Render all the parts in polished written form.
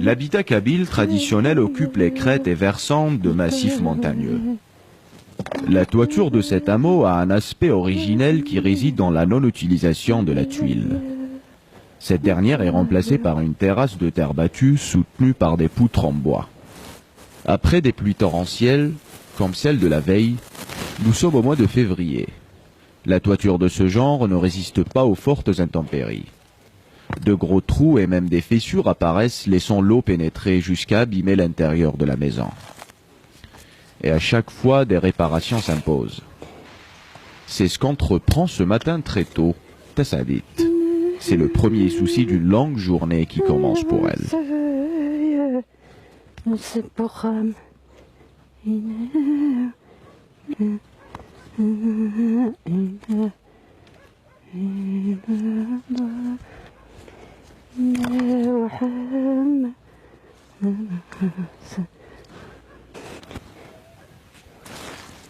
L'habitat kabyle traditionnel occupe les crêtes et versants de massifs montagneux. La toiture de cet hameau a un aspect originel qui réside dans la non-utilisation de la tuile. Cette dernière est remplacée par une terrasse de terre battue soutenue par des poutres en bois. Après des pluies torrentielles, comme celle de la veille, nous sommes au mois de février. La toiture de ce genre ne résiste pas aux fortes intempéries. De gros trous et même des fissures apparaissent, laissant l'eau pénétrer jusqu'à abîmer l'intérieur de la maison. Et à chaque fois, des réparations s'imposent. C'est ce qu'entreprend ce matin très tôt Tassadit. C'est le premier souci d'une longue journée qui commence pour elle.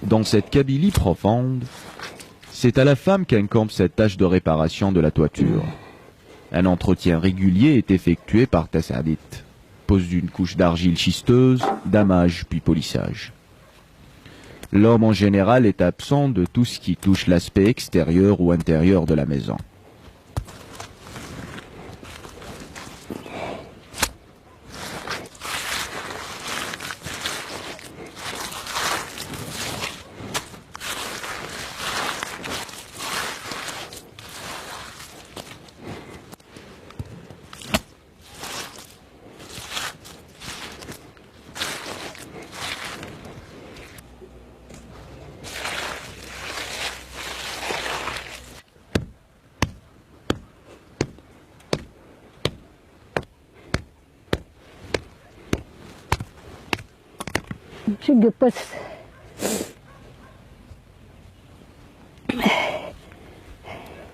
Dans cette Kabylie profonde, c'est à la femme qu'incombe cette tâche de réparation de la toiture. Un entretien régulier est effectué par Tassadit. Pose d'une couche d'argile schisteuse, damage puis polissage. L'homme en général est absent de tout ce qui touche l'aspect extérieur ou intérieur de la maison.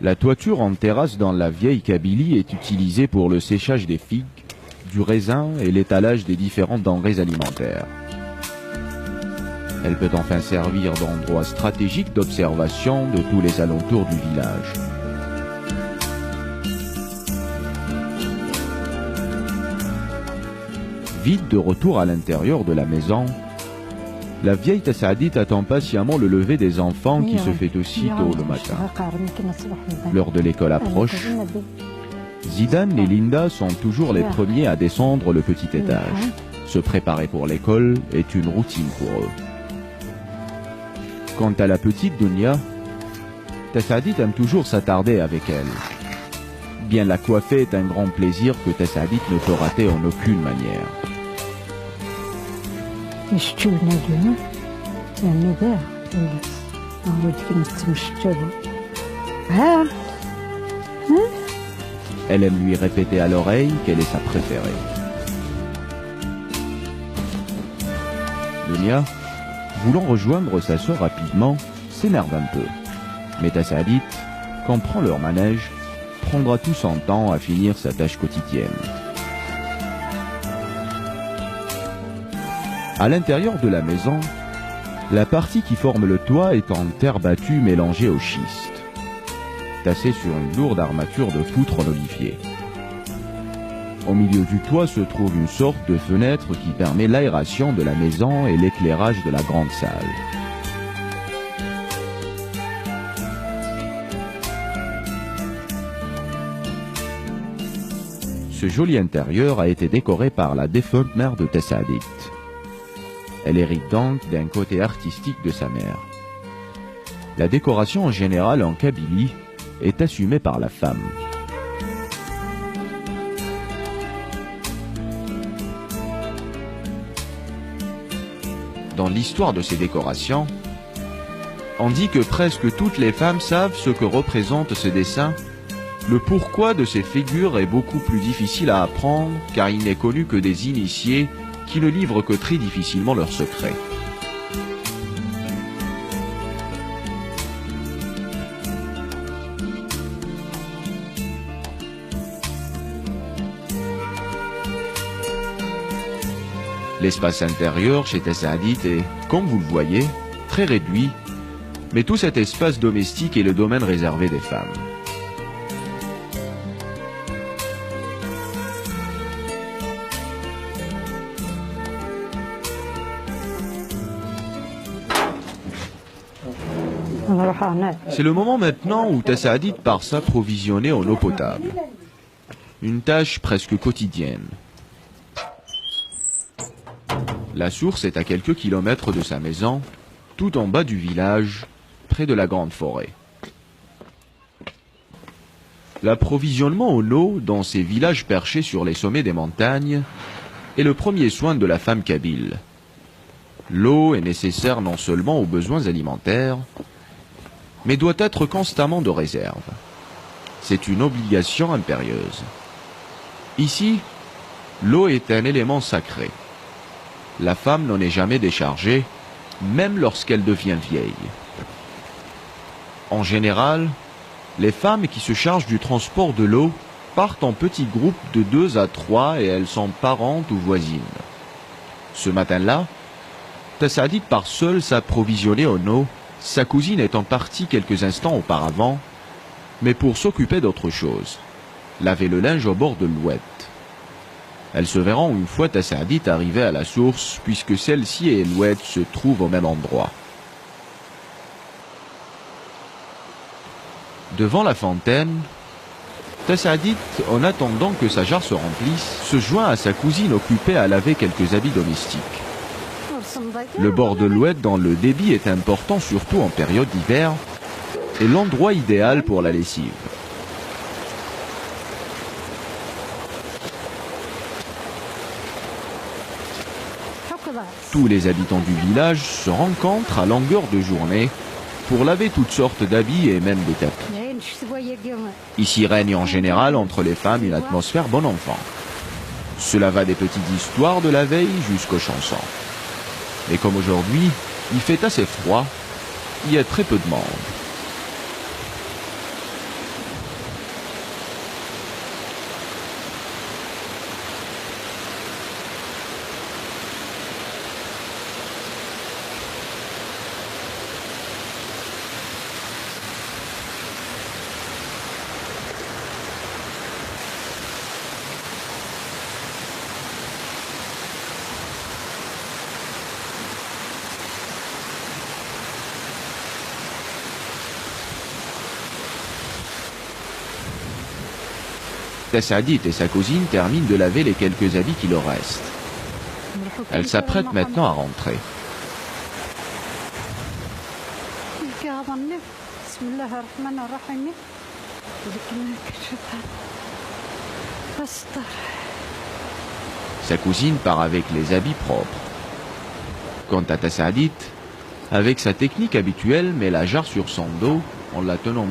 La toiture en terrasse dans la vieille Kabylie est utilisée pour le séchage des figues, du raisin et l'étalage des différentes denrées alimentaires. Elle peut enfin servir d'endroit stratégique d'observation de tous les alentours du village. Vite de retour à l'intérieur de la maison, la vieille Tassadit attend patiemment le lever des enfants qui se fait aussitôt le matin. L'heure de l'école approche. Zidane et Linda sont toujours les premiers à descendre le petit étage. Se préparer pour l'école est une routine pour eux. Quant à la petite Dunia, Tassadit aime toujours s'attarder avec elle. Bien la coiffer est un grand plaisir que Tassadit ne peut rater en aucune manière. Elle aime lui répéter à l'oreille qu'elle est sa préférée. Dunia, voulant rejoindre sa sœur rapidement, s'énerve un peu. Mais Tassadit comprend leur manège, prendra tout son temps à finir sa tâche quotidienne. À l'intérieur de la maison, la partie qui forme le toit est en terre battue mélangée au schiste, tassée sur une lourde armature de poutres en olivier. Au milieu du toit se trouve une sorte de fenêtre qui permet l'aération de la maison et l'éclairage de la grande salle. Ce joli intérieur a été décoré par la défunte mère de Tassadit. Elle hérite donc d'un côté artistique de sa mère. La décoration en général en Kabylie est assumée par la femme. Dans l'histoire de ces décorations, on dit que presque toutes les femmes savent ce que représentent ces dessins. Le pourquoi de ces figures est beaucoup plus difficile à apprendre car il n'est connu que des initiés qui ne livrent que très difficilement leurs secrets. L'espace intérieur chez Tassaadit est, comme vous le voyez, très réduit, mais tout cet espace domestique est le domaine réservé des femmes. C'est le moment maintenant où Tassaadit part s'approvisionner en eau potable. Une tâche presque quotidienne. La source est à quelques kilomètres de sa maison, tout en bas du village, près de la grande forêt. L'approvisionnement en eau dans ces villages perchés sur les sommets des montagnes est le premier soin de la femme kabyle. L'eau est nécessaire non seulement aux besoins alimentaires, mais doit être constamment de réserve. C'est une obligation impérieuse. Ici, l'eau est un élément sacré. La femme n'en est jamais déchargée, même lorsqu'elle devient vieille. En général, les femmes qui se chargent du transport de l'eau partent en petits groupes de 2 à 3 et elles sont parentes ou voisines. Ce matin-là, Tassaadit part seule s'approvisionner en eau, sa cousine étant partie quelques instants auparavant, mais pour s'occuper d'autre chose, laver le linge au bord de l'oued. Elles se verront une fois Tassaadit arrivée à la source, puisque celle-ci et l'oued se trouvent au même endroit. Devant la fontaine, Tassaadit, en attendant que sa jarre se remplisse, se joint à sa cousine occupée à laver quelques habits domestiques. Le bord de l'oued dans le débit est important, surtout en période d'hiver, et l'endroit idéal pour la lessive. Tous les habitants du village se rencontrent à longueur de journée pour laver toutes sortes d'habits et même des tapis. Ici règne en général entre les femmes une atmosphère bon enfant. Cela va des petites histoires de la veille jusqu'aux chansons. Et comme aujourd'hui, il fait assez froid, il y a très peu de monde. Tassaadit et sa cousine terminent de laver les quelques habits qui leur restent. Elles s'apprêtent maintenant à rentrer. Sa cousine part avec les habits propres. Quant à Tassaadit, avec sa technique habituelle, met la jarre sur son dos en la tenant